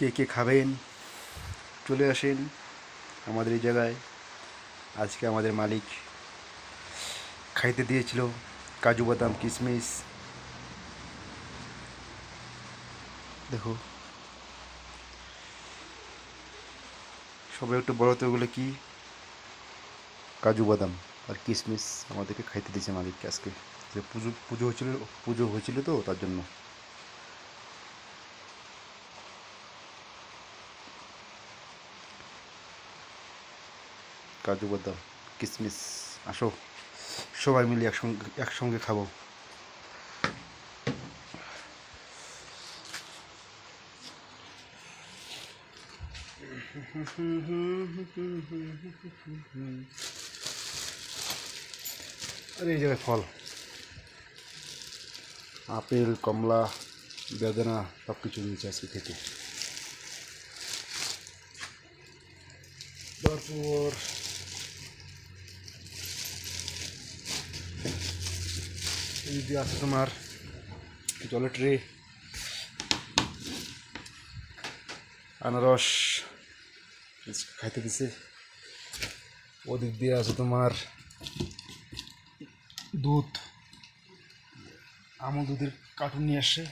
কে কে খাবেন চলে আসেন আমাদের এই জায়গায়। আজকে আমাদের মালিক খাইতে দিয়েছিল কাজু বাদাম কিশমিশ। দেখো সবাই একটু বড় তো, ওগুলো কি? কাজু বাদাম আর কিশমিশ আমাদেরকে খাইতে দিয়েছে মালিককে আজকে। যে পুজো পুজো হয়েছিল তো তার জন্য। কাজু বাদাম কিশমিশ, আসো সবাই মিলে একসঙ্গে খাবো। আরে এই জায়গায় ফল, আপেল কমলা বেদানা সব কিছু নিয়েছে আজকে খেতে। তারপর যদি আছে তোমার জলের ট্রে, আনারস খাইতে দিছে। ওদিক দিয়ে আছে তোমার দুধ, আমুল দুধের কার্টুন নিয়ে আসছে।